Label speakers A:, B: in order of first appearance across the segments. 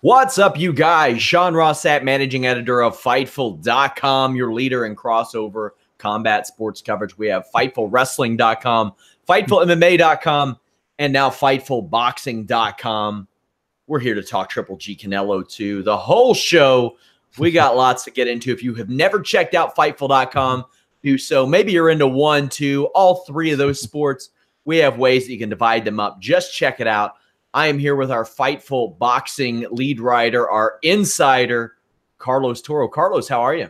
A: What's up, you guys? Sean Ross Sapp, managing editor of Fightful.com, your leader in crossover combat sports coverage. We have FightfulWrestling.com, FightfulMMA.com, and now FightfulBoxing.com. We're here to talk Triple G Canelo II. The whole show, we got lots to get into. If you have never checked out Fightful.com, do so. Maybe you're into one, two, all three of those sports. We have ways that you can divide them up. Just check it out. I am here with our Fightful Boxing lead writer, our insider, Carlos Toro. Carlos, how are you?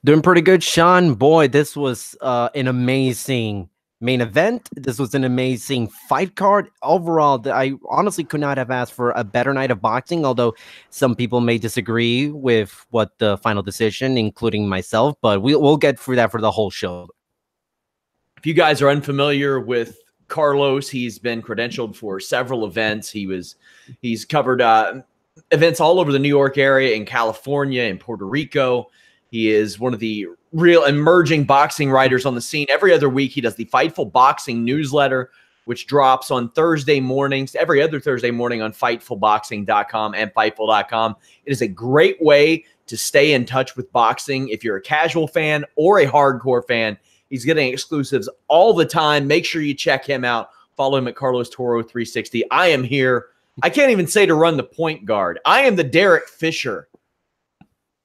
B: Doing pretty good, Sean. Boy, this was an amazing main event. This was an amazing fight card. Overall, I honestly could not have asked for a better night of boxing, although some people may disagree with what the final decision, including myself, but we'll get through that for the whole show.
A: If you guys are unfamiliar with Carlos, he's been credentialed for several events. He's covered events all over the New York area, in California, in Puerto Rico. He is one of the real emerging boxing writers on the scene. Every other week, he does the Fightful Boxing newsletter, which drops on Thursday mornings, every other Thursday morning on FightfulBoxing.com and Fightful.com. It is a great way to stay in touch with boxing if you're a casual fan or a hardcore fan. He's getting exclusives all the time. Make sure you check him out. Follow him at Carlos Toro 360. I am here. I can't even say to run the point guard. I am the Derek Fisher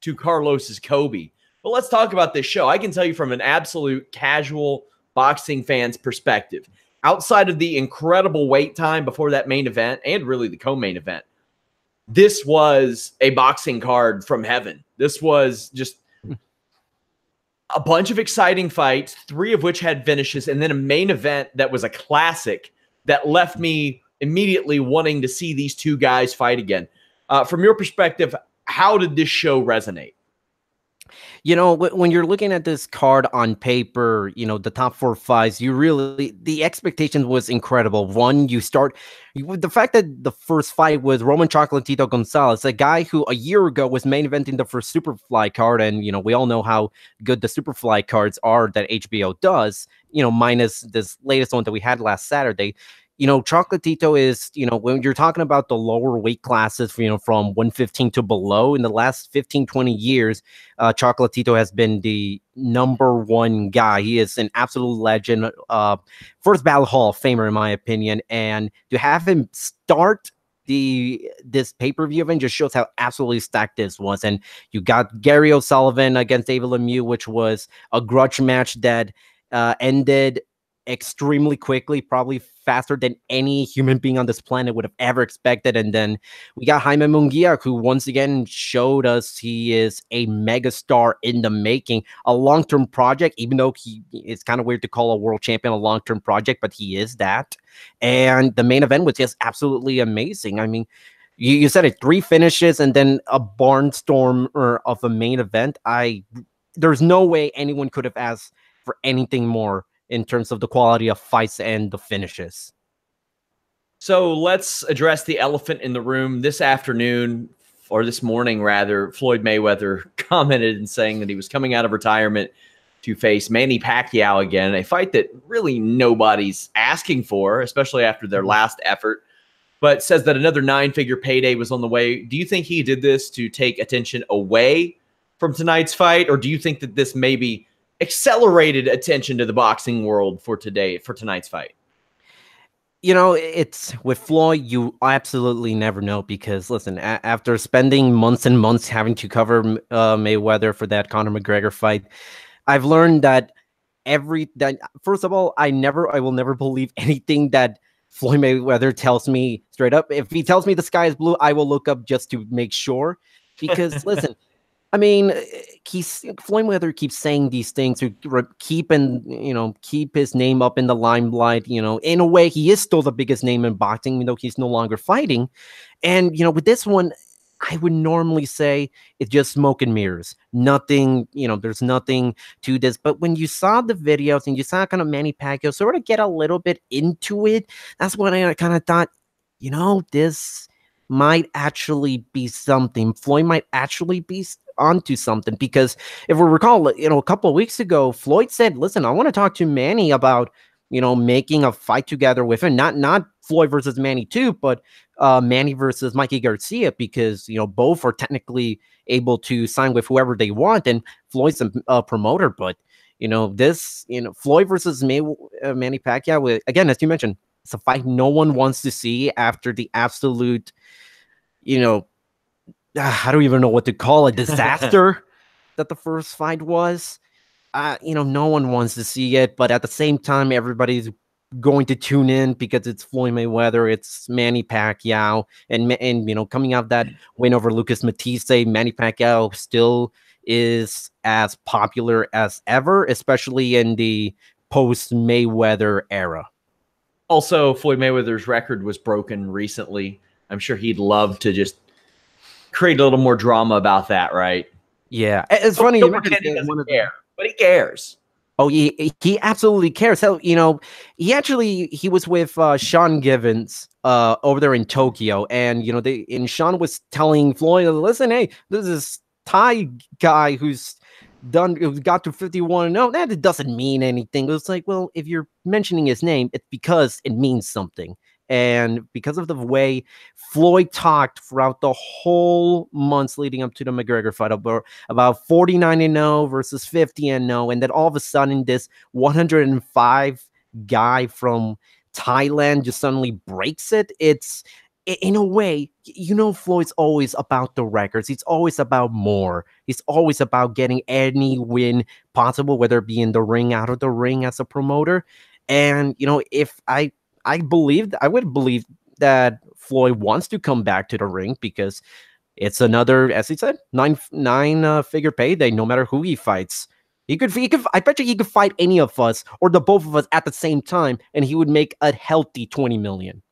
A: to Carlos's Kobe. But let's talk about this show. I can tell you from an absolute casual boxing fan's perspective, outside of the incredible wait time before that main event and really the co-main event, this was a boxing card from heaven. This was just a bunch of exciting fights, three of which had finishes, and then a main event that was a classic that left me immediately wanting to see these two guys fight again. From your perspective, how did this show resonate?
B: You know, when you're looking at this card on paper, you know, the top four fights, the expectation was incredible. One, the fact that the first fight was Roman Chocolatito Gonzalez, a guy who a year ago was main eventing the first Superfly card. And, you know, we all know how good the Superfly cards are that HBO does, you know, minus this latest one that we had last Saturday. You know, Chocolatito is, you know, when you're talking about the lower weight classes, you know, from 115 to below in the last 15, 20 years, Chocolatito has been the number one guy. He is an absolute legend, first ballot Hall of Famer, in my opinion. And to have him start this pay-per-view event just shows how absolutely stacked this was. And you got Gary O'Sullivan against David Lemieux, which was a grudge match that ended extremely quickly, probably faster than any human being on this planet would have ever expected. And then we got Jaime Munguia, who once again showed us he is a megastar in the making, a long-term project, even though it's kind of weird to call a world champion a long-term project, but he is that. And the main event was just absolutely amazing. I mean, you said it, 3 finishes and then a barnstorm of a main event. There's no way anyone could have asked for anything more in terms of the quality of fights and the finishes.
A: So let's address the elephant in the room. This afternoon, or this morning rather, Floyd Mayweather commented and saying that he was coming out of retirement to face Manny Pacquiao again, a fight that really nobody's asking for, especially after their last effort, but says that another 9-figure payday was on the way. Do you think he did this to take attention away from tonight's fight, or do you think that this maybe accelerated attention to the boxing world for tonight's fight?
B: You know, it's with Floyd, you absolutely never know, because listen, after spending months and months having to cover Mayweather for that Conor McGregor fight, I've learned that first of all, I will never believe anything that Floyd Mayweather tells me straight up. If he tells me the sky is blue, I will look up just to make sure, because listen, I mean, Floyd Mayweather keeps saying these things to keep his name up in the limelight. You know, in a way, he is still the biggest name in boxing, even though he's no longer fighting. And, you know, with this one, I would normally say it's just smoke and mirrors. Nothing, you know, there's nothing to this. But when you saw the videos and you saw kind of Manny Pacquiao sort of get a little bit into it, that's when I kind of thought, you know, this might actually be something. Floyd might actually be onto something, because if we recall, you know, a couple of weeks ago, Floyd said, listen, I want to talk to Manny about making a fight together with him. Not Floyd versus Manny too, but Manny versus Mikey Garcia, because both are technically able to sign with whoever they want, and Floyd's a promoter. But this Floyd versus Manny Pacquiao, again, as you mentioned, it's a fight no one wants to see after the absolute, I don't even know what to call it, disaster that the first fight was. No one wants to see it, but at the same time, everybody's going to tune in because it's Floyd Mayweather, it's Manny Pacquiao, and coming out that win over Lucas Matisse, Manny Pacquiao still is as popular as ever, especially in the post-Mayweather era.
A: Also, Floyd Mayweather's record was broken recently. I'm sure he'd love to just create a little more drama about that, right?
B: Yeah, it's funny.
A: Don't pretend he doesn't care, but he cares.
B: Oh, he absolutely cares. So, he was with Sean Givens over there in Tokyo, and Sean was telling Floyd, listen, hey, this is Thai guy who's got to 51-0. That doesn't mean anything. It was like, well, if you're mentioning his name, it's because it means something. And because of the way Floyd talked throughout the whole months leading up to the McGregor fight about 49-0 versus 50-0, and then all of a sudden this 105 guy from Thailand just suddenly breaks it. It's, in a way, Floyd's always about the records. He's always about more. He's always about getting any win possible, whether it be in the ring, out of the ring as a promoter. And, if I would believe that Floyd wants to come back to the ring, because it's another, as he said, nine figure payday, no matter who he fights. He could, I bet you he could fight any of us or the both of us at the same time, and he would make a healthy 20 million.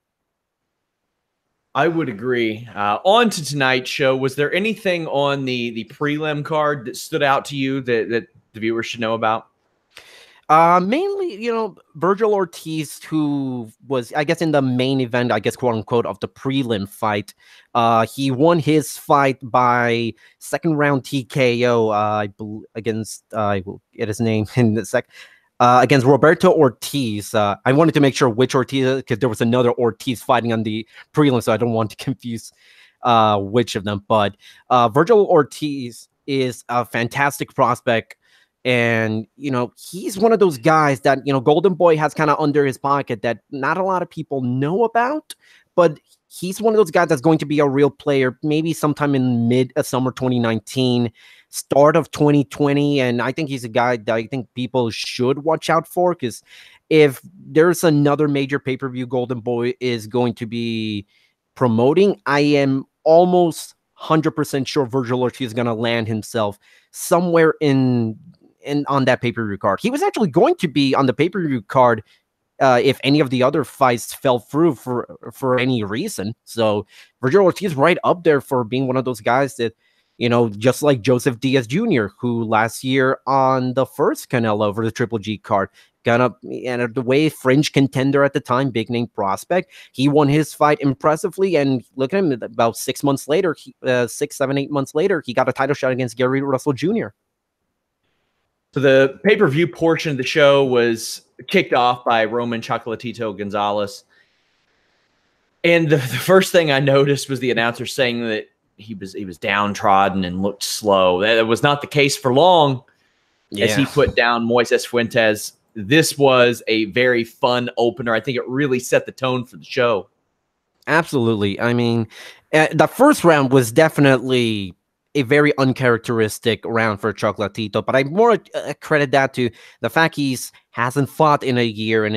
A: I would agree. On to tonight's show. Was there anything on the prelim card that stood out to you that the viewers should know about?
B: Mainly, Virgil Ortiz, who was, I guess, in the main event, I guess, quote unquote, of the prelim fight. He won his fight by second round TKO, against, I will get his name in a sec, against Roberto Ortiz. I wanted to make sure which Ortiz, because there was another Ortiz fighting on the prelim, so I don't want to confuse which of them. But Virgil Ortiz is a fantastic prospect. And, he's one of those guys that, Golden Boy has kind of under his pocket that not a lot of people know about, but he's one of those guys that's going to be a real player, maybe sometime in mid-summer 2019, start of 2020. And I think he's a guy that I think people should watch out for, because if there's another major pay-per-view Golden Boy is going to be promoting, I am almost 100% sure Virgil Ortiz is going to land himself somewhere on that pay-per-view card. He was actually going to be on the pay-per-view card if any of the other fights fell through for any reason. So Virgil Ortiz right up there for being one of those guys that, just like Joseph Diaz Jr., who last year on the first Canelo over the Triple G card, and the way fringe contender at the time, big name prospect, he won his fight impressively. And look at him, about 6 months later, 6, 7, 8 months later, he got a title shot against Gary Russell Jr.
A: So the pay-per-view portion of the show was kicked off by Roman Chocolatito Gonzalez. And the first thing I noticed was the announcer saying that he was downtrodden and looked slow. That was not the case for long, as he put down Moises Fuentes. This was a very fun opener. I think it really set the tone for the show.
B: Absolutely. I mean, the first round was definitely a very uncharacteristic round for Chocolatito, but I more credit that to the fact hasn't fought in a year, and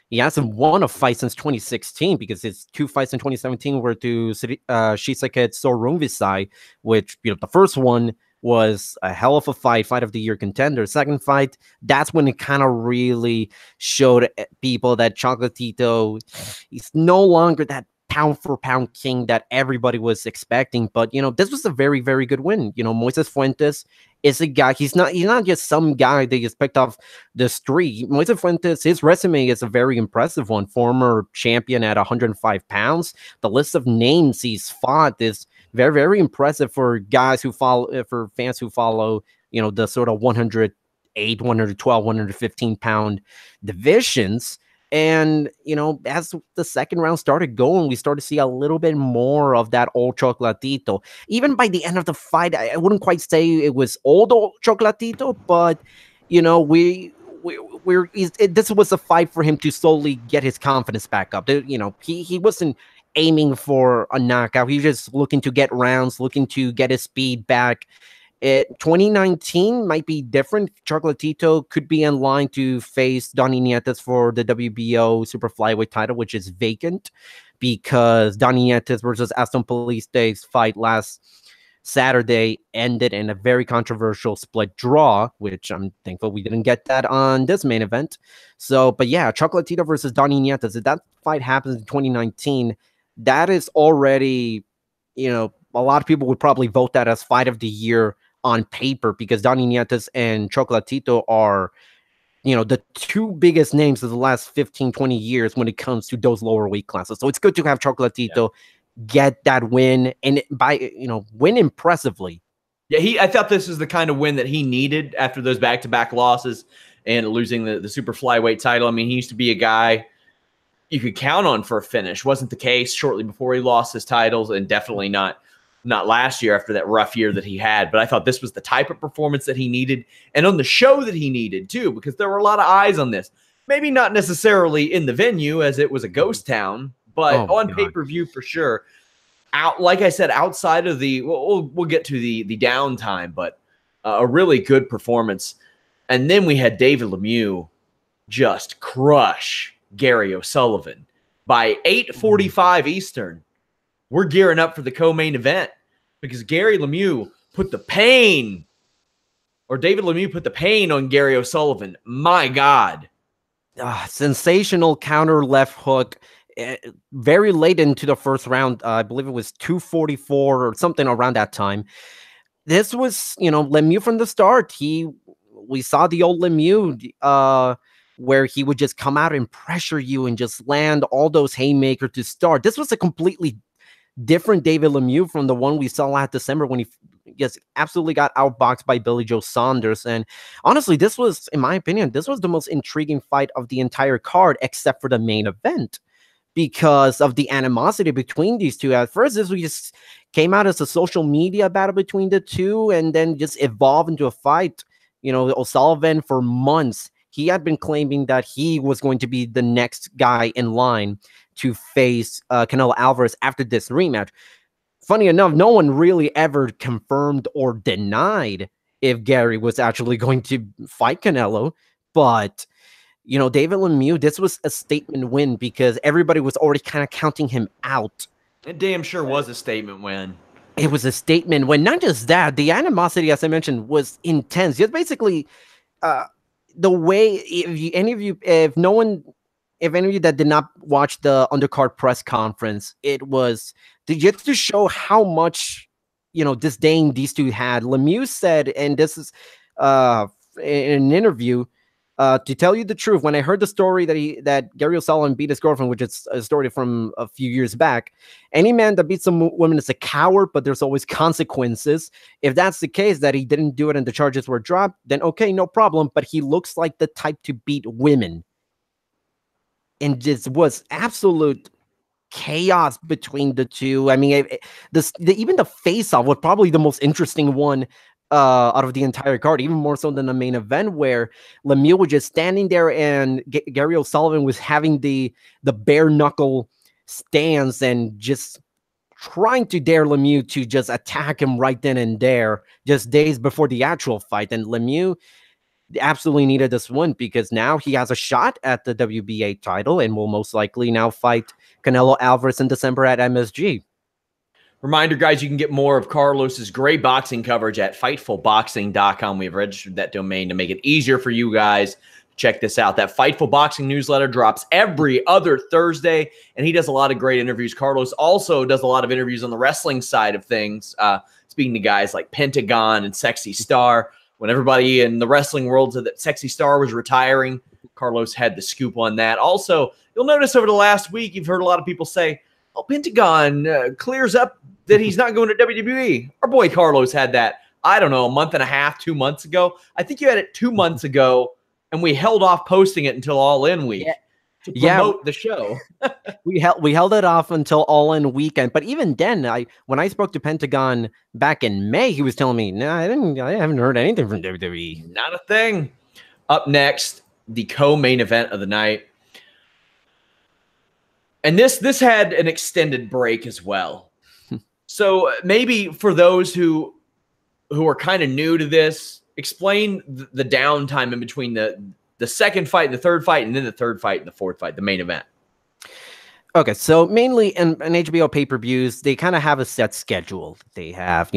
B: he hasn't won a fight since 2016, because his 2 fights in 2017 were to Shisake Sorungvisai, which, the first one was a hell of a fight of the year contender. Second fight, that's when it kind of really showed people that Chocolatito, he's no longer that pound for pound king that everybody was expecting. But this was a very, very good win. Moises Fuentes is a guy, he's not just some guy that you picked off the street. Moises Fuentes, his resume is a very impressive one. Former champion at 105 pounds. The list of names he's fought is very, very impressive for guys who follow, for fans who follow, the sort of 108, 112, 115 pound divisions. And, as the second round started going, we started to see a little bit more of that old Chocolatito. Even by the end of the fight, I wouldn't quite say it was old Chocolatito, but, this was a fight for him to slowly get his confidence back up. He wasn't aiming for a knockout. He was just looking to get rounds, looking to get his speed back. 2019 might be different. Chocolatito could be in line to face Donny Nietes for the WBO super flyweight title, which is vacant because Donny Nietes versus Aston Police Day's fight last Saturday ended in a very controversial split draw, which I'm thankful we didn't get that on this main event. So, but yeah, Chocolatito versus Donny Nietes, if that fight happens in 2019, that is already, a lot of people would probably vote that as fight of the year on paper, because Donny Nietes and Chocolatito are, the two biggest names of the last 15, 20 years when it comes to those lower weight classes. So it's good to have Chocolatito get that win, and win impressively.
A: Yeah, I thought this was the kind of win that he needed after those back-to-back losses and losing the super flyweight title. I mean, he used to be a guy you could count on for a finish. Wasn't the case shortly before he lost his titles, and definitely not last year after that rough year that he had. But I thought this was the type of performance that he needed, and on the show that he needed too, because there were a lot of eyes on this. Maybe not necessarily in the venue, as it was a ghost town, but on pay-per-view for sure. Like I said, outside of we'll get to the downtime, but a really good performance. And then we had David Lemieux just crush Gary O'Sullivan by 8:45 Eastern. We're gearing up for the co-main event because David Lemieux put the pain on Gary O'Sullivan. My God.
B: Sensational counter left hook. Very late into the first round. I believe it was 2:44 or something around that time. This was, Lemieux from the start. We saw the old Lemieux, where he would just come out and pressure you and just land all those haymakers to start. This was a completely different David Lemieux from the one we saw last December when he just absolutely got outboxed by Billy Joe Saunders. And honestly, this was, in my opinion, this was the most intriguing fight of the entire card, except for the main event, because of the animosity between these two. At first, this just came out as a social media battle between the two, and then just evolved into a fight. O'Sullivan, for months, he had been claiming that he was going to be the next guy in line to face Canelo Alvarez after this rematch. Funny enough, no one really ever confirmed or denied if Gary was actually going to fight Canelo, but David Lemieux, this was a statement win because everybody was already kind of counting him out.
A: It damn sure was a statement win.
B: It was a statement win. Not just that, the animosity, as I mentioned, was intense. Just basically, the way, if any of you that did not watch the undercard press conference, it was just to show how much, disdain these two had. Lemieux said, and this is in an interview, to tell you the truth, when I heard the story that Gary O'Sullivan beat his girlfriend, which is a story from a few years back, any man that beats some woman is a coward, but there's always consequences. If that's the case, that he didn't do it and the charges were dropped, then okay, no problem. But he looks like the type to beat women. And this was absolute chaos between the two. I mean, even the face-off was probably the most interesting one out of the entire card, even more so than the main event, where Lemieux was just standing there and Gary O'Sullivan was having the bare knuckle stance and just trying to dare Lemieux to just attack him right then and there, just days before the actual fight. And Lemieux absolutely needed this win because now he has a shot at the WBA title and will most likely now fight Canelo Alvarez in December at MSG.
A: Reminder, guys, you can get more of Carlos's great boxing coverage at FightfulBoxing.com. We have registered that domain to make it easier for you guys. Check this out. That Fightful Boxing newsletter drops every other Thursday, and he does a lot of great interviews. Carlos also does a lot of interviews on the wrestling side of things, speaking to guys like Pentagon and Sexy Star. When everybody in the wrestling world said that Sexy Star was retiring, Carlos had the scoop on that. Also, you'll notice over the last week, you've heard a lot of people say, oh, Pentagon clears up that he's not going to WWE. Our boy Carlos had that, I don't know, a month and a half, 2 months ago. I think you had it 2 months ago, and we held off posting it until All In Week.
B: Yeah.
A: to
B: Yeah,
A: promote the show.
B: we held it off until All In Weekend. But even then, when I spoke to Pentagon back in May, he was telling me, "No, I haven't heard anything from WWE."
A: Not a thing. Up next, the co-main event of the night. And this had an extended break as well. So maybe for those who are kind of new to this, explain the downtime in between the second fight, the third fight, and then the third fight and the fourth fight, the main event.
B: Okay, so mainly in HBO pay-per-views, they kind of have a set schedule. They have,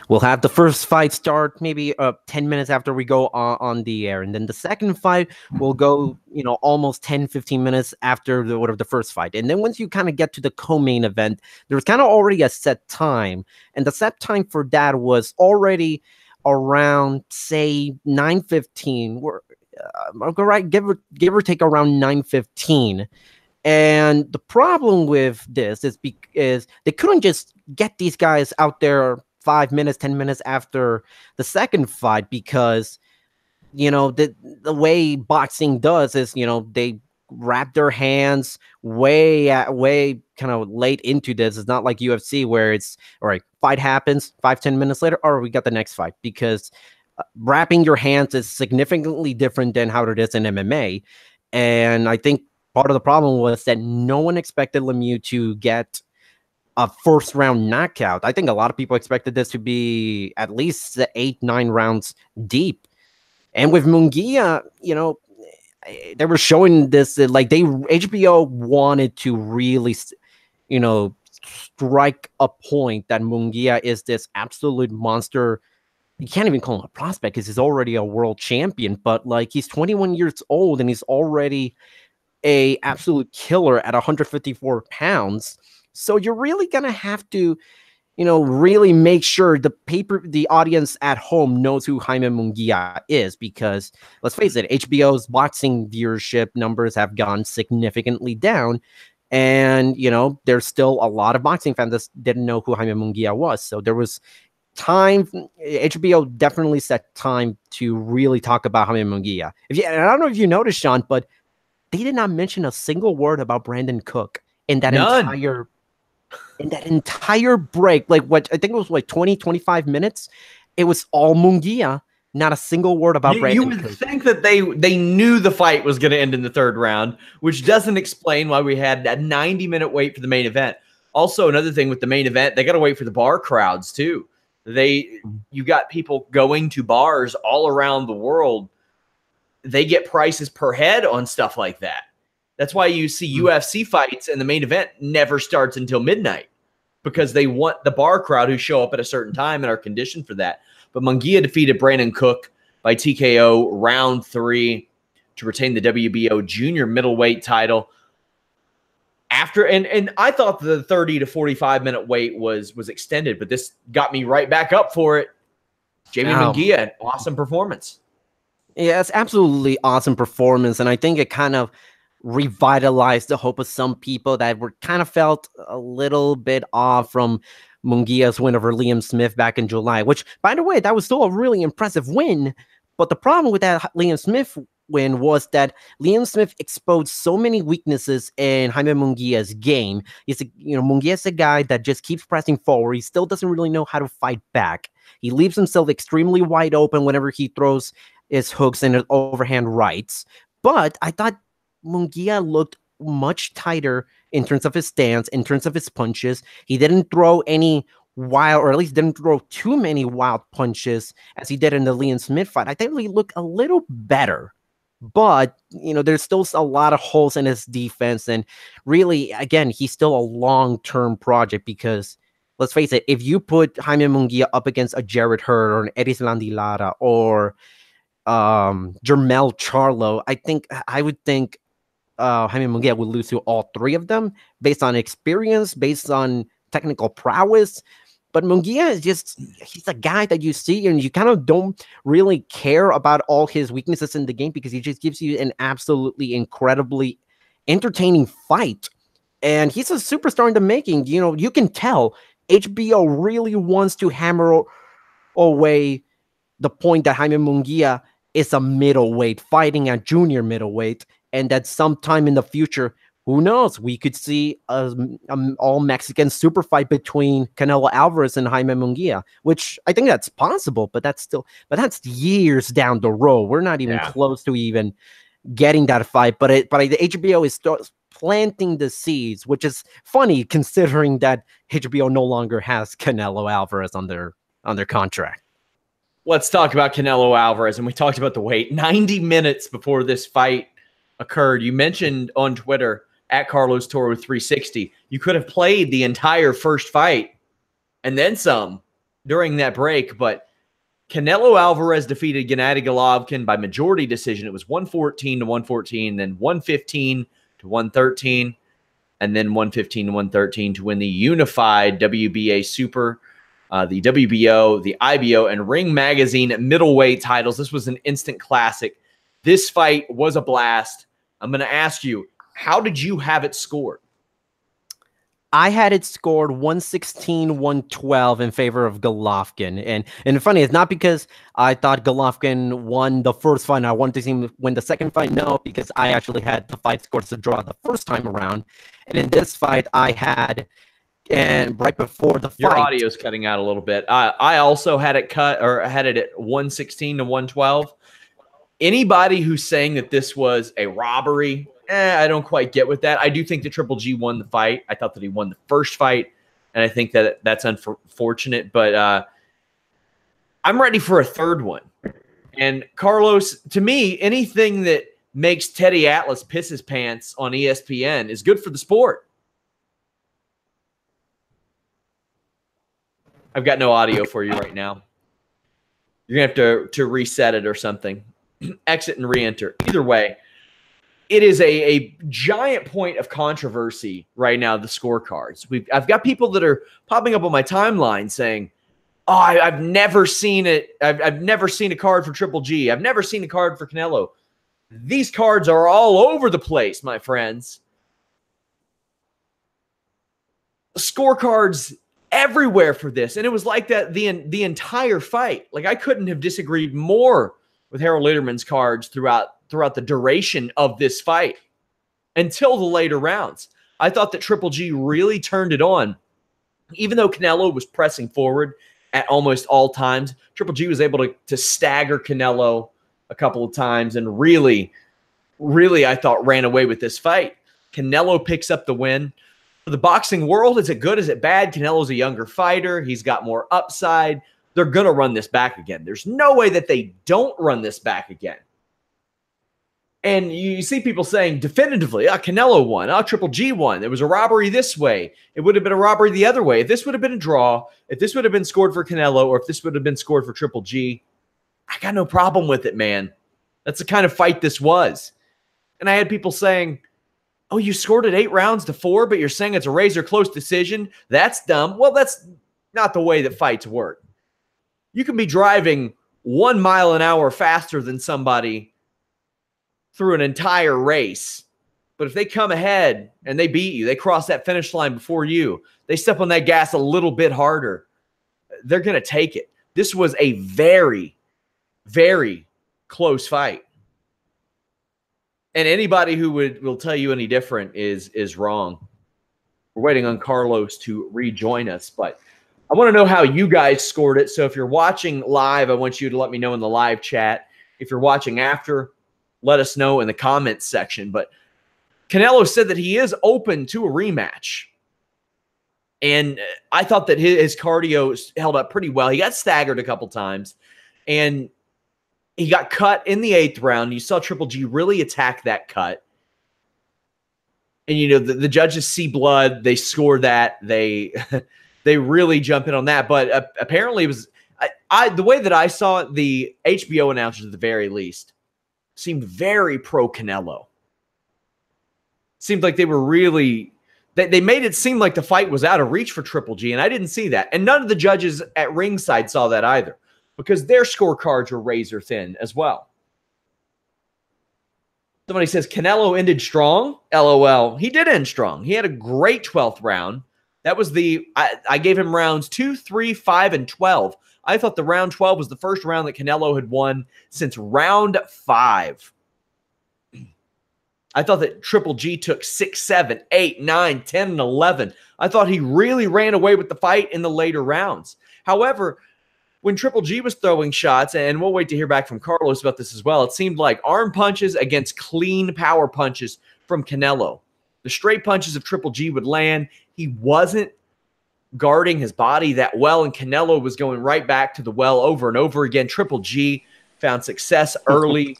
B: we'll have the first fight start maybe 10 minutes after we go on the air. And then the second fight will go, almost 10, 15 minutes after the first fight. And then once you kind of get to the co-main event, there's kind of already a set time. And the set time for that was already around, say, 9:15. Right, give or take around 9:15. And the problem with this is because they couldn't just get these guys out there 5 minutes, 10 minutes after the second fight because, the way boxing does is, they wrap their hands way kind of late into this. It's not like UFC where it's, all right, fight happens 5-10 minutes later, or we got the next fight, because wrapping your hands is significantly different than how it is in MMA. And I think part of the problem was that no one expected Lemieux to get a first round knockout. I think a lot of people expected this to be at least 8-9 rounds deep. And with Munguia, they were showing this like HBO wanted to really, strike a point that Munguia is this absolute monster. You can't even call him a prospect because he's already a world champion, but like he's 21 years old and he's already a absolute killer at 154 pounds. So you're really gonna have to, really make sure the audience at home knows who Jaime Munguia is, because let's face it, HBO's boxing viewership numbers have gone significantly down, and there's still a lot of boxing fans that didn't know who Jaime Munguia was. So there was time. HBO definitely set time to really talk about Jaime Munguia. And I don't know if you noticed, Sean, but they did not mention a single word about Brandon Cook in that entire break. Like, what I think it was like 20-25 minutes. It was all Munguia, not a single word about Brandon Cook.
A: You would think that they knew the fight was going to end in the third round, which doesn't explain why we had a 90-minute wait for the main event. Also, another thing with the main event, they got to wait for the bar crowds too. You got people going to bars all around the world. They get prices per head on stuff like that. That's why you see UFC fights and the main event never starts until midnight, because they want the bar crowd who show up at a certain time and are conditioned for that. But Munguia defeated Brandon Cook by TKO round 3 to retain the WBO junior middleweight title. And I thought the 30 to 45 minute wait was extended, but this got me right back up for it. Jamie Munguia, an awesome performance.
B: Yeah, it's absolutely awesome performance, and I think it kind of revitalized the hope of some people that were kind of felt a little bit off from Munguia's win over Liam Smith back in July, which, by the way, that was still a really impressive win. But the problem with that Liam Smith win was that Liam Smith exposed so many weaknesses in Jaime Munguia's game. Munguia's a guy that just keeps pressing forward. He still doesn't really know how to fight back. He leaves himself extremely wide open whenever he throws his hooks and his overhand rights. But I thought Munguia looked much tighter in terms of his stance, in terms of his punches. He didn't throw any wild, or at least didn't throw too many wild punches as he did in the Liam Smith fight. I think he looked a little better. But, there's still a lot of holes in his defense. And really, again, he's still a long-term project, because let's face it, if you put Jaime Munguia up against a Jarrett Hurd or an Erislandy Lara or Jermell Charlo, I would think Jaime Munguia would lose to all three of them based on experience, based on technical prowess. But Munguia is he's a guy that you see and you kind of don't really care about all his weaknesses in the game, because he just gives you an absolutely incredibly entertaining fight. And he's a superstar in the making. You can tell HBO really wants to hammer away the point that Jaime Munguia is a middleweight fighting at junior middleweight. and that sometime in the future, who knows, we could see an all-Mexican super fight between Canelo Alvarez and Jaime Munguia, which I think that's possible, but that's years down the road. We're not even close to even getting that fight, but the HBO is planting the seeds, which is funny considering that HBO no longer has Canelo Alvarez on their contract.
A: Let's talk about Canelo Alvarez, and we talked about the wait. 90 minutes before this fight occurred, you mentioned on Twitter at Carlos Toro 360, you could have played the entire first fight and then some during that break, but Canelo Alvarez defeated Gennady Golovkin by majority decision. It was 114-114, then 115-113, and then 115-113 to win the unified WBA Super, the WBO, the IBO, and Ring Magazine middleweight titles. This was an instant classic. This fight was a blast. I'm going to ask you, how did you have it scored?
B: I had it scored 116-112 in favor of Golovkin. And funny, it's not because I thought Golovkin won the first fight and I wanted to see him win the second fight. No, because I actually had the fight scores to draw the first time around. And in this fight, I had, and right before the fight,
A: your audio's cutting out a little bit. I also had it cut, or had it at 116-112. Anybody who's saying that this was a robbery, I don't quite get with that. I do think that Triple G won the fight. I thought that he won the first fight, and I think that that's unfortunate. But I'm ready for a third one. And Carlos, to me, anything that makes Teddy Atlas piss his pants on ESPN is good for the sport. I've got no audio for you right now. You're going to have to reset it or something. Exit and re-enter. Either way, it is a giant point of controversy right now, the scorecards. I've got people that are popping up on my timeline saying, oh, I've never seen it. I've never seen a card for Triple G. I've never seen a card for Canelo. These cards are all over the place, my friends. Scorecards everywhere for this. And it was like that the entire fight. Like, I couldn't have disagreed more with Harold Lederman's cards throughout the duration of this fight until the later rounds. I thought that Triple G really turned it on. Even though Canelo was pressing forward at almost all times, Triple G was able to stagger Canelo a couple of times and really, I thought, ran away with this fight. Canelo picks up the win. For the boxing world, is it good? Is it bad? Canelo's a younger fighter. He's got more upside. They're going to run this back again. There's no way that they don't run this back again. And you see people saying definitively, Canelo won, Triple G won. It was a robbery this way. It would have been a robbery the other way. If this would have been a draw, if this would have been scored for Canelo, or if this would have been scored for Triple G, I got no problem with it, man. That's the kind of fight this was. And I had people saying, oh, you scored it 8-4, but you're saying it's a razor-close decision? That's dumb. Well, that's not the way that fights work. You can be driving 1 mile an hour faster than somebody through an entire race. But if they come ahead and they beat you, they cross that finish line before you, they step on that gas a little bit harder, they're going to take it. This was a very, very close fight. And anybody who will tell you any different is wrong. We're waiting on Carlos to rejoin us, but I want to know how you guys scored it. So if you're watching live, I want you to let me know in the live chat. If you're watching after, let us know in the comments section. But Canelo said that he is open to a rematch. And I thought that his cardio held up pretty well. He got staggered a couple times. And he got cut in the 8th round. You saw Triple G really attack that cut. And, you know, the judges see blood. They score that. They really jump in on that. But apparently it was the way that I saw it, the HBO announcers at the very least seemed very pro-Canelo. Seemed like they were really – they made it seem like the fight was out of reach for Triple G, and I didn't see that. And none of the judges at ringside saw that either because their scorecards were razor thin as well. Somebody says, Canelo ended strong? LOL. He did end strong. He had a great 12th round. That was I gave him rounds 2, 3, 5, and 12. I thought the round 12 was the first round that Canelo had won since round 5. I thought that Triple G took 6, 7, 8, 9, 10, and 11. I thought he really ran away with the fight in the later rounds. However, when Triple G was throwing shots, and we'll wait to hear back from Carlos about this as well, it seemed like arm punches against clean power punches from Canelo. The straight punches of Triple G would land. He wasn't guarding his body that well, and Canelo was going right back to the well over and over again. Triple G found success early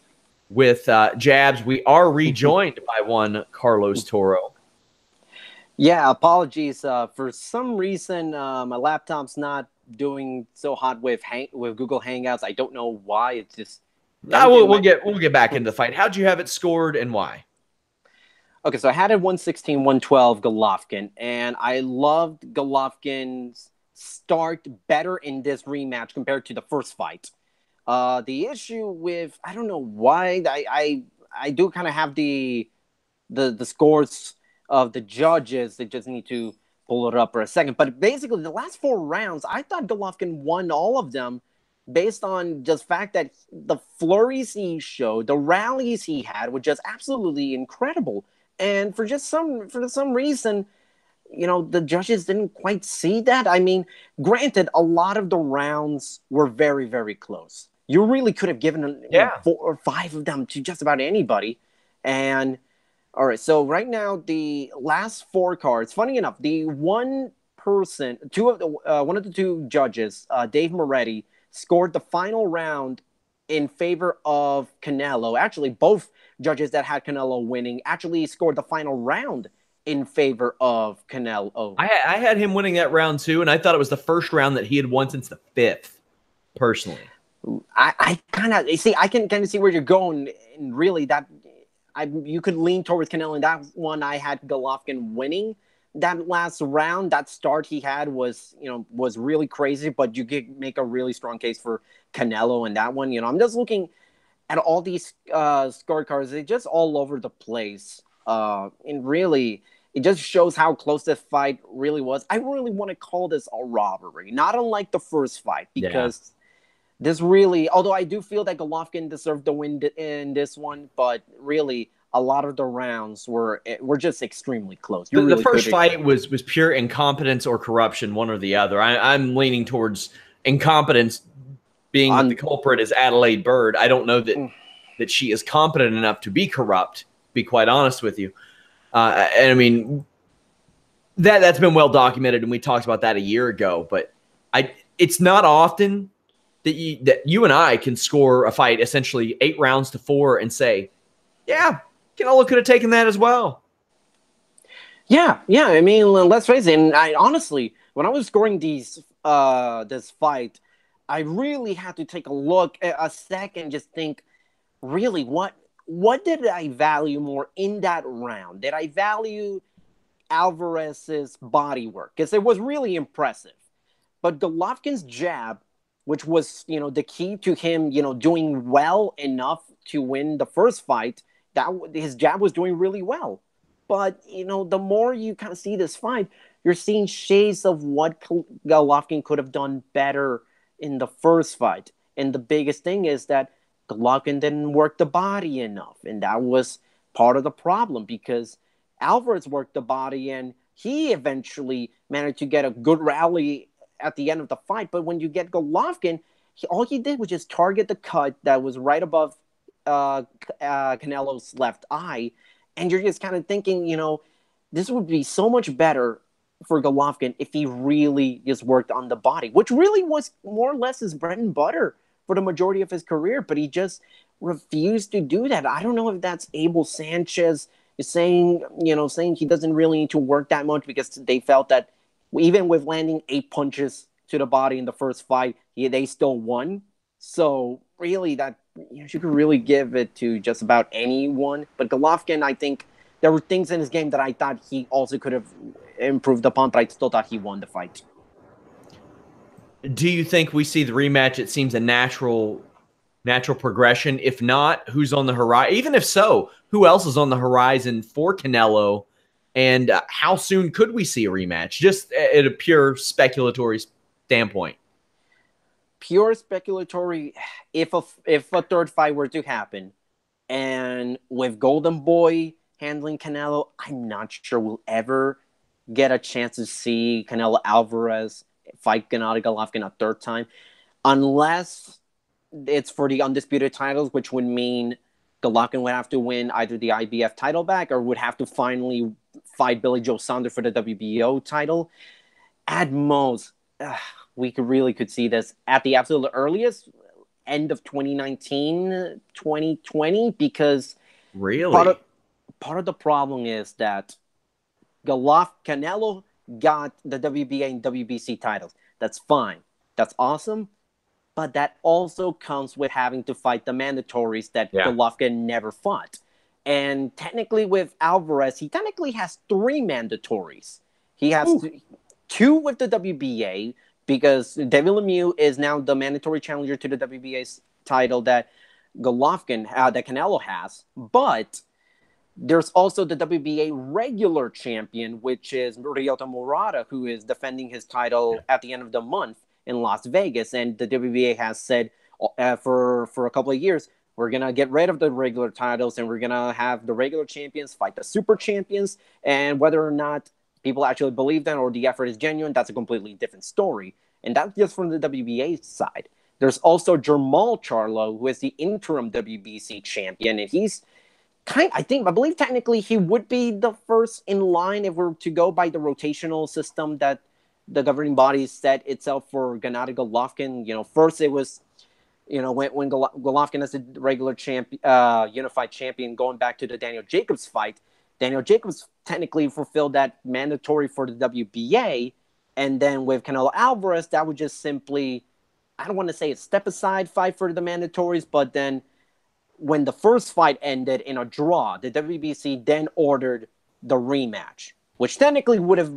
A: with jabs. We are rejoined by one Carlos Toro.
B: Yeah, apologies. For some reason, my laptop's not doing so hot with Google Hangouts. I don't know why. It's just
A: we'll get back into the fight. How'd you have it scored and why?
B: Okay, so I had it 116, 112 Golovkin, and I loved Golovkin's start better in this rematch compared to the first fight. The issue with, I don't know why, I do kind of have the scores of the judges. They just need to pull it up for a second. But basically, the last 4 rounds, I thought Golovkin won all of them based on just fact that the flurries he showed, the rallies he had were just absolutely incredible. And for some reason, the judges didn't quite see that. I mean, granted, a lot of the rounds were very, very close. You really could have given 4 or 5 of them to just about anybody. And all right, so right now the last 4 cards. Funny enough, the one of the 2 judges, Dave Moretti, scored the final round in favor of Canelo. Actually, both judges that had Canelo winning actually scored the final round in favor of Canelo.
A: I had him winning that round too, and I thought it was the first round that he had won since the 5th, personally.
B: I kind of see. I can kind of see where you're going, and really, you could lean towards Canelo. In that one, I had Golovkin winning that last round. That start he had was really crazy, but you could make a really strong case for Canelo in that one. I'm just looking at all these scorecards. They're just all over the place, and really, it just shows how close this fight really was. I really want to call this a robbery, not unlike the first fight, because. This really, although I do feel that Golovkin deserved the win in this one, but really a lot of the rounds were just extremely close.
A: The first fight was pure incompetence or corruption, one or the other. I'm leaning towards incompetence, being that the culprit is Adelaide Byrd. I don't know that she is competent enough to be corrupt, to be quite honest with you. And I mean, that's been well documented, and we talked about that a year ago. But it's not often that you and I can score a fight essentially 8 rounds to 4 and say, yeah, Canelo could have taken that as well.
B: Yeah. I mean, let's face it. And I honestly, when I was scoring this fight, I really had to take a second, just think, really, what did I value more in that round? Did I value Alvarez's body work? Because it was really impressive. But Golovkin's jab, which was, the key to him, doing well enough to win the first fight, that his jab was doing really well. But, the more you kind of see this fight, you're seeing shades of what Golovkin could have done better in the first fight. And the biggest thing is that Golovkin didn't work the body enough. And that was part of the problem, because Alvarez worked the body and he eventually managed to get a good rally at the end of the fight. But when you get Golovkin, all he did was just target the cut that was right above Canelo's left eye. And you're just kind of thinking, this would be so much better for Golovkin if he really just worked on the body, which really was more or less his bread and butter for the majority of his career. But he just refused to do that. I don't know if that's Abel Sanchez is saying he doesn't really need to work that much, because they felt that even with landing 8 punches to the body in the first fight, they still won. So really, that you could really give it to just about anyone. But Golovkin, I think there were things in his game that I thought he also could have improved upon, but I still thought he won the fight.
A: Do you think we see the rematch? It seems a natural progression. If not, who's on the horizon? Even if so, who else is on the horizon for Canelo? And how soon could we see a rematch? Just at a pure speculatory standpoint.
B: Pure speculatory. If a third fight were to happen, and with Golden Boy handling Canelo. I'm not sure we'll ever get a chance to see Canelo Alvarez fight Gennady Golovkin a third time, unless it's for the undisputed titles, which would mean Golovkin would have to win either the IBF title back or would have to finally fight Billy Joe Saunders for the WBO title. At most, we could see this at the absolute earliest, end of 2019, 2020, because
A: Really?
B: Part of the problem is that Canelo got the WBA and WBC titles. That's fine. That's awesome. But that also comes with having to fight the mandatories that Golovkin never fought. And technically with Alvarez, he technically has 3 mandatories. He has 2 with the WBA, because David Lemieux is now the mandatory challenger to the WBA title that that Canelo has. But there's also the WBA regular champion, which is Ryota Murata, who is defending his title at the end of the month in Las Vegas. And the WBA has said for a couple of years, we're going to get rid of the regular titles and we're going to have the regular champions fight the super champions. And whether or not people actually believe that or the effort is genuine, that's a completely different story. And that's just from the WBA side. There's also Jermall Charlo, who is the interim WBC champion. And he's I believe technically he would be the first in line if we're to go by the rotational system that the governing body set itself for Gennady Golovkin. First it was, when Golovkin as a regular unified champion, going back to the Daniel Jacobs fight, Daniel Jacobs technically fulfilled that mandatory for the WBA. And then with Canelo Alvarez, that would just simply, I don't want to say a step aside fight for the mandatories, but then when the first fight ended in a draw, the WBC then ordered the rematch, which technically would have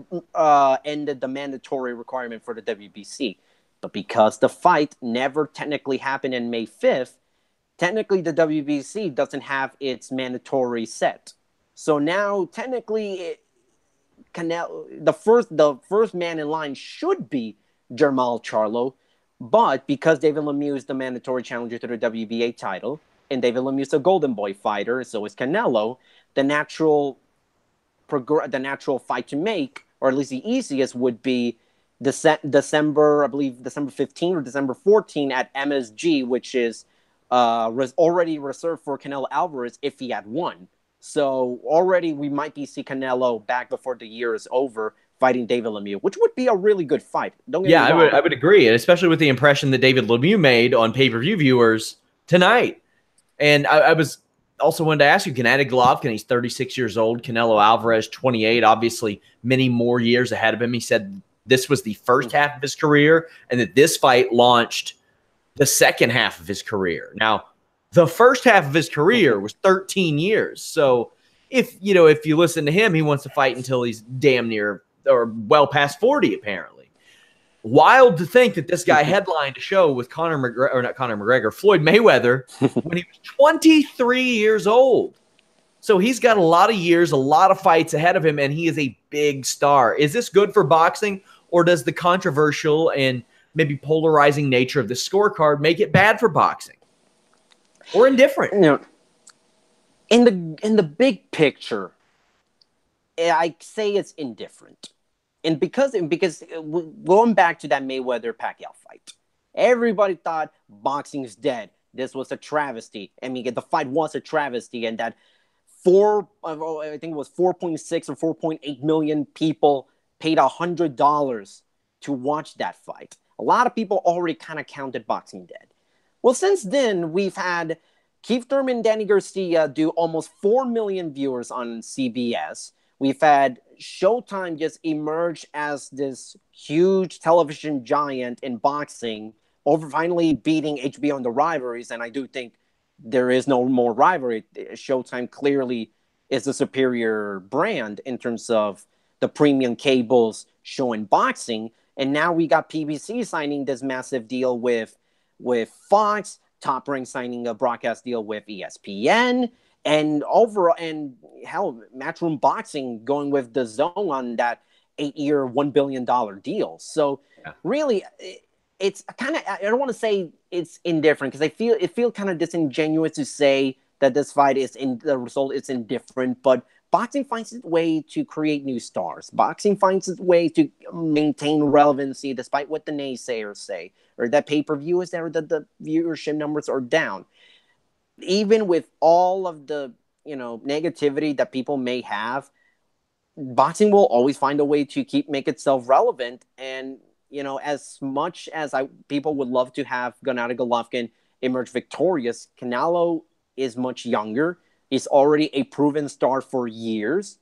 B: ended the mandatory requirement for the WBC. But because the fight never technically happened in May 5th, technically the WBC doesn't have its mandatory set. So now technically the first man in line should be Jermall Charlo, but because David Lemieux is the mandatory challenger to the WBA title, and David Lemieux is a Golden Boy fighter, and so is Canelo, the natural fight to make, or at least the easiest, would be December 15 or December 14 at MSG, which is already reserved for Canelo Alvarez if he had won. So already we might see Canelo back before the year is over fighting David Lemieux, which would be a really good fight. Don't get me wrong.
A: I would agree, and especially with the impression that David Lemieux made on pay-per-view viewers tonight. And I was also wanted to ask you, Gennady Golovkin, he's 36 years old. Canelo Alvarez, 28, obviously many more years ahead of him. He said this was the first half of his career and that this fight launched the second half of his career. Now, the first half of his career was 13 years. So if you listen to him, he wants to fight until he's damn near or well past 40, apparently. Wild to think that this guy headlined a show with Floyd Mayweather when he was 23 years old. So he's got a lot of years, a lot of fights ahead of him, and he is a big star. Is this good for boxing, or does the controversial and maybe polarizing nature of the scorecard make it bad for boxing? Or indifferent?
B: In the big picture, I say it's indifferent. And because going back to that Mayweather-Pacquiao fight, everybody thought boxing is dead. This was a travesty. I mean, the fight was a travesty, and that I think it was 4.6 or 4.8 million people paid $100 to watch that fight. A lot of people already kind of counted boxing dead. Well, since then, we've had Keith Thurman and Danny Garcia do almost 4 million viewers on CBS. We've had Showtime just emerge as this huge television giant in boxing, finally beating HBO in the rivalries. And I do think there is no more rivalry. Showtime clearly is the superior brand in terms of the premium cables showing boxing. And now we got PBC signing this massive deal with Fox, Top Rank signing a broadcast deal with ESPN. And Matchroom Boxing going with DAZN on that 8-year, $1 billion deal. So really, it's kind of, I don't want to say it's indifferent, because it feels kind of disingenuous to say that this fight the result is indifferent. But boxing finds its way to create new stars. Boxing finds its way to maintain relevancy despite what the naysayers say, or that pay-per-view is there, that the viewership numbers are down. Even with all of the, negativity that people may have, boxing will always find a way to make itself relevant. And, as much as people would love to have Gennady Golovkin emerge victorious, Canelo is much younger. He's already a proven star for years.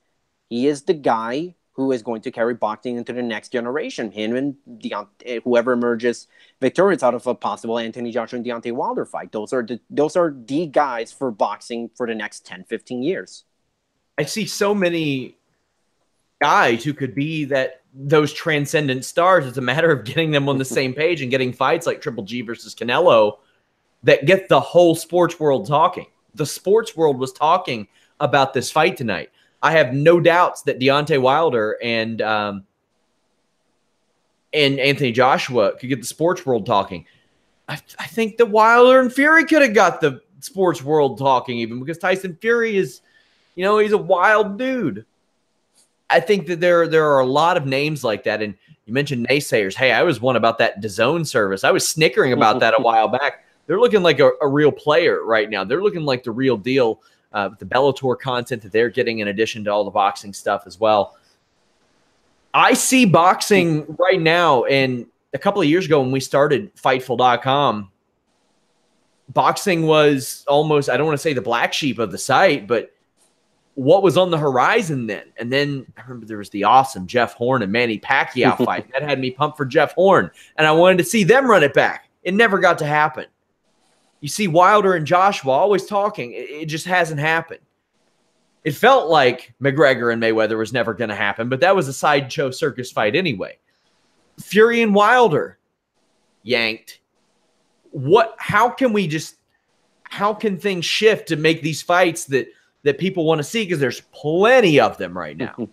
B: He is the guy who is going to carry boxing into the next generation. Him and whoever emerges victorious out of a possible Anthony Joshua and Deontay Wilder fight. Those are the guys for boxing for the next 10, 15 years.
A: I see so many guys who could be those transcendent stars. It's a matter of getting them on the same page and getting fights like Triple G versus Canelo that get the whole sports world talking. The sports world was talking about this fight tonight. I have no doubts that Deontay Wilder and Anthony Joshua could get the sports world talking. I think that Wilder and Fury could have got the sports world talking, even because Tyson Fury is, he's a wild dude. I think that there are a lot of names like that. And you mentioned naysayers. Hey, I was one about that DAZN service. I was snickering about that a while back. They're looking like a real player right now. They're looking like the real deal. The Bellator content that they're getting in addition to all the boxing stuff as well. I see boxing right now, and a couple of years ago when we started Fightful.com, boxing was almost, I don't want to say the black sheep of the site, but what was on the horizon then? And then I remember there was the awesome Jeff Horn and Manny Pacquiao fight. That had me pumped for Jeff Horn, and I wanted to see them run it back. It never got to happen. You see Wilder and Joshua always talking. It just hasn't happened. It felt like McGregor and Mayweather was never going to happen, but that was a sideshow circus fight anyway. Fury and Wilder yanked. How can things shift to make these fights that people want to see? Because there's plenty of them right now.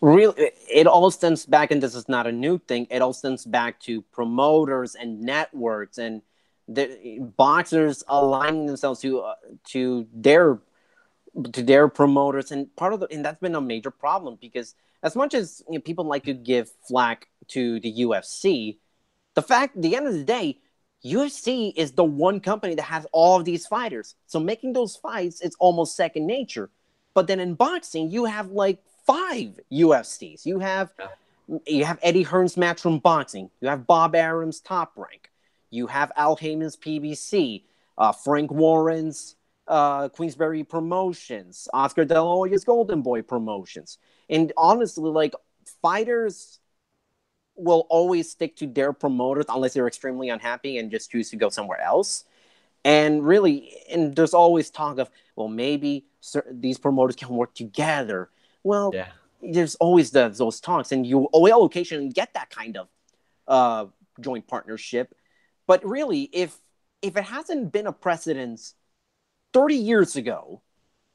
B: Really, it all stems back, and this is not a new thing, it all stems back to promoters and networks and the boxers aligning themselves to their promoters, and and that's been a major problem, because as much as people like to give flack to the UFC, the end of the day, UFC is the one company that has all of these fighters. So making those fights is almost second nature. But then in boxing, you have like 5 UFCs. You have Eddie Hearn's Matchroom Boxing. You have Bob Arum's Top Rank. You have Al Heyman's PBC, Frank Warren's Queensberry Promotions, Oscar De La Hoya's Golden Boy Promotions. And honestly, fighters will always stick to their promoters unless they're extremely unhappy and just choose to go somewhere else. And there's always talk of, well, maybe these promoters can work together. Well, yeah. There's always those talks, and you will occasionally get that kind of joint partnership. But really, if it hasn't been a precedence 30 years ago,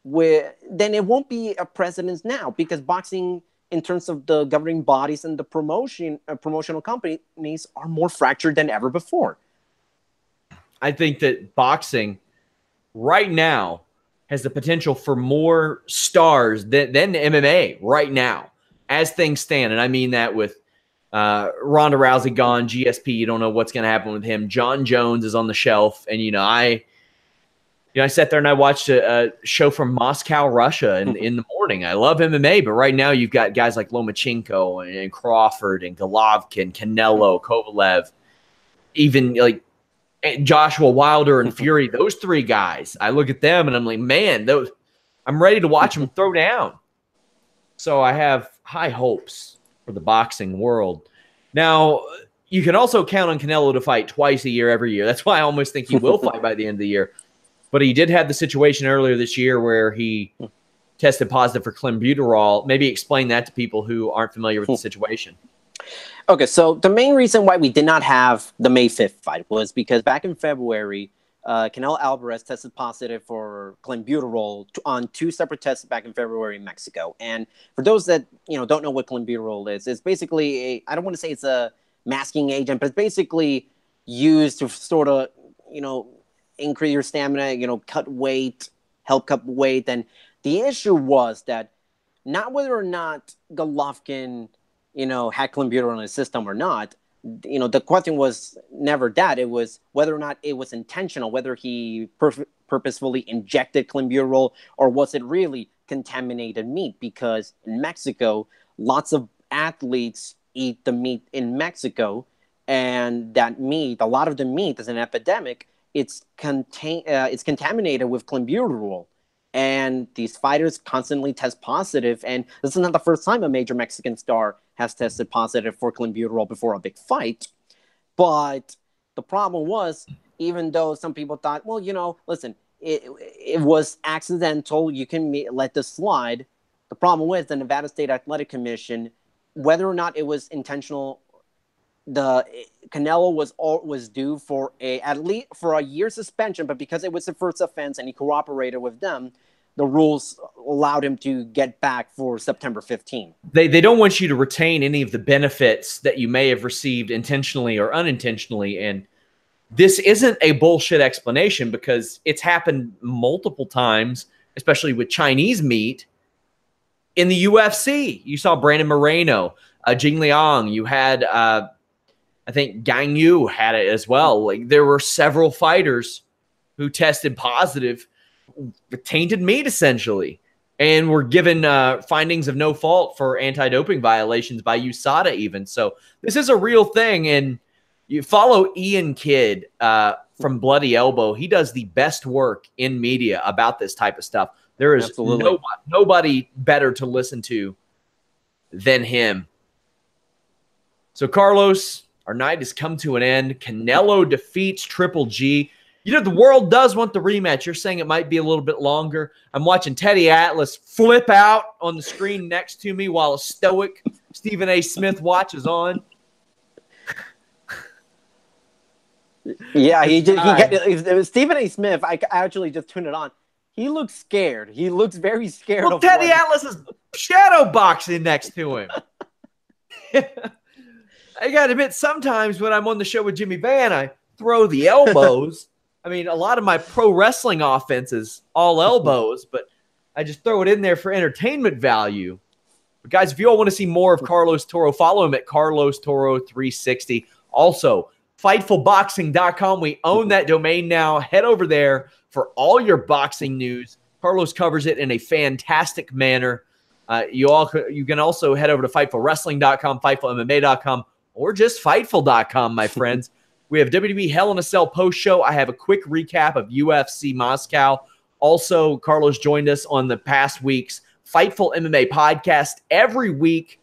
B: then it won't be a precedence now, because boxing, in terms of the governing bodies and the promotional companies, are more fractured than ever before.
A: I think that boxing right now has the potential for more stars than MMA right now, as things stand. And I mean that with Ronda Rousey gone, GSP, you don't know what's going to happen with him. John Jones is on the shelf. And, I sat there and I watched a show from Moscow, Russia in the morning. I love MMA, but right now you've got guys like Lomachenko and Crawford and Golovkin, Canelo, Kovalev, even like Joshua, Wilder, and Fury. Those 3 guys, I look at them and I'm like, man, I'm ready to watch them throw down. So I have high hopes for the boxing world. Now, you can also count on Canelo to fight twice a year every year. That's why I almost think he will fight by the end of the year. But he did have the situation earlier this year where he tested positive for clenbuterol. Maybe explain that to people who aren't familiar with the situation.
B: Okay, so the main reason why we did not have the May 5th fight was because back in February, Canelo Alvarez tested positive for clenbuterol on 2 separate tests back in February in Mexico. And for those that don't know what clenbuterol is, it's basically I don't want to say it's a masking agent, but it's basically used to sort of increase your stamina, cut weight, help cut weight, and The issue was that not whether or not Golovkin, had clenbuterol in his system or not. The question was never that. It was whether or not it was intentional, whether he purposefully injected clenbuterol, or was it really contaminated meat? Because in Mexico, lots of athletes eat the meat in Mexico, and that meat, a lot of the meat is an epidemic. It's contaminated with clenbuterol. And these fighters constantly test positive. And this is not the first time a major Mexican star has tested positive for clenbuterol before a big fight. But the problem was, even though some people thought, well, listen, it was accidental, you can let this slide. The problem was the Nevada State Athletic Commission, whether or not it was intentional, the Canelo was due for at least for a year suspension, but because it was the first offense and he cooperated with them, the rules allowed him to get back for September 15.
A: They don't want you to retain any of the benefits that you may have received intentionally or unintentionally. And this isn't a bullshit explanation, because it's happened multiple times, especially with Chinese meat in the UFC. You saw Brandon Moreno, Jing Liang. You had, I think Gang Yu had it as well. Like, there were several fighters who tested positive with tainted meat, essentially, and were given findings of no fault for anti-doping violations by USADA even. So this is a real thing. And you follow Ian Kidd from Bloody Elbow. He does the best work in media about this type of stuff. There is nobody better to listen to than him. So, Carlos, our night has come to an end. Canelo defeats Triple G. The world does want the rematch. You're saying it might be a little bit longer. I'm watching Teddy Atlas flip out on the screen next to me while a stoic Stephen A. Smith watches on.
B: Yeah, Stephen A. Smith, I actually just tuned it on. He looks scared. He looks very scared.
A: Well, Teddy Atlas is shadow boxing next to him. I got to admit, sometimes when I'm on the show with Jimmy Van, I throw the elbows. I mean, a lot of my pro wrestling offense is all elbows, but I just throw it in there for entertainment value. But guys, if you all want to see more of Carlos Toro, follow him at Carlos Toro 360. Also, FightfulBoxing.com. We own that domain now. Head over there for all your boxing news. Carlos covers it in a fantastic manner. You can also head over to FightfulWrestling.com, FightfulMMA.com, or just Fightful.com, my friends. We have WWE Hell in a Cell post-show. I have a quick recap of UFC Moscow. Also, Carlos joined us on the past week's Fightful MMA podcast. Every week,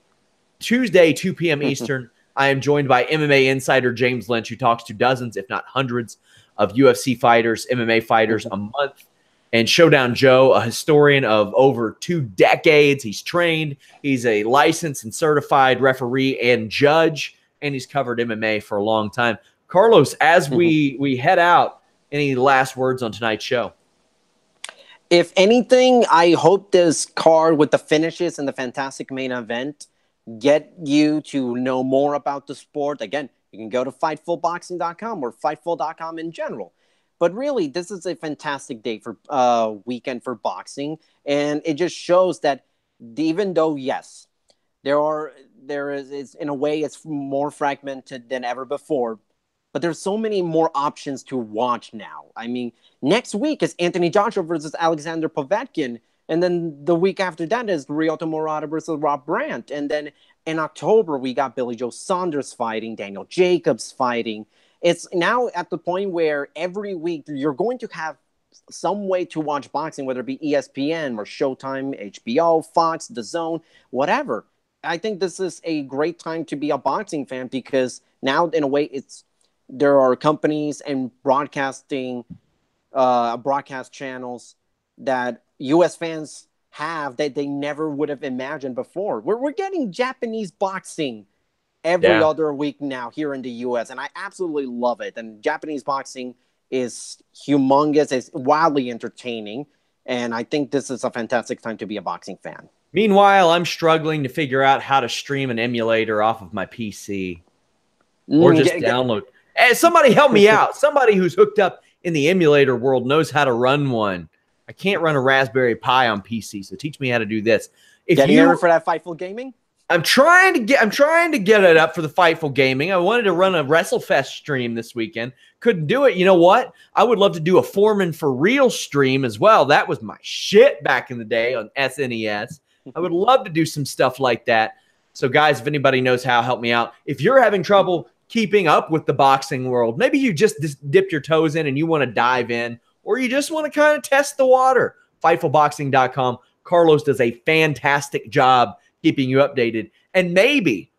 A: Tuesday, 2 p.m. Eastern, I am joined by MMA insider James Lynch, who talks to dozens, if not hundreds, of UFC fighters, MMA fighters a month. And Showdown Joe, a historian of over 2 decades. He's trained. He's a licensed and certified referee and judge, and he's covered MMA for a long time. Carlos, as we head out, any last words on tonight's show?
B: If anything, I hope this card with the finishes and the fantastic main event get you to know more about the sport. Again, you can go to FightfulBoxing.com or Fightful.com in general. But really, this is a fantastic day for weekend for boxing, and it just shows that even though, yes, there is in a way it's more fragmented than ever before, but there's so many more options to watch now. I mean, next week is Anthony Joshua versus Alexander Povetkin, and then the week after that is Ryota Murata versus Rob Brandt, and then in October we got Billy Joe Saunders fighting, Daniel Jacobs fighting. It's now at the point where every week you're going to have some way to watch boxing, whether it be ESPN or Showtime, HBO, Fox, DAZN, whatever. I think this is a great time to be a boxing fan because now, in a way, there are companies and broadcast channels that U.S. fans have that they never would have imagined before. We're getting Japanese boxing every other week now here in the U.S., and I absolutely love it. And Japanese boxing is humongous. It's wildly entertaining, and I think this is a fantastic time to be a boxing fan.
A: Meanwhile, I'm struggling to figure out how to stream an emulator off of my PC or just download. Hey, somebody help me out. Somebody who's hooked up in the emulator world knows how to run one. I can't run a Raspberry Pi on PC, so teach me how to do this. If
B: Getting ready for that Fightful Gaming?
A: I'm trying to get it up for the Fightful Gaming. I wanted to run a WrestleFest stream this weekend. Couldn't do it. You know what? I would love to do a Foreman for Real stream as well. That was my shit back in the day on SNES. I would love to do some stuff like that. So guys, if anybody knows how, help me out. If you're having trouble keeping up with the boxing world, maybe you just dip your toes in and you want to dive in, or you just want to kind of test the water, FightfulBoxing.com. Carlos does a fantastic job keeping you updated. And maybe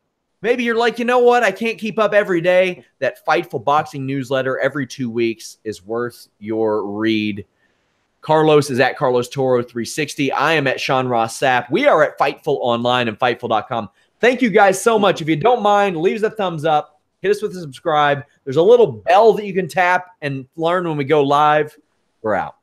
A: you're like, you know what? I can't keep up every day. That Fightful Boxing newsletter every 2 weeks is worth your read. Carlos is at Carlos Toro 360. I am at Sean Ross Sapp. We are at Fightful Online and Fightful.com. Thank you guys so much. If you don't mind, leave us a thumbs up. Hit us with a subscribe. There's a little bell that you can tap and learn when we go live. We're out.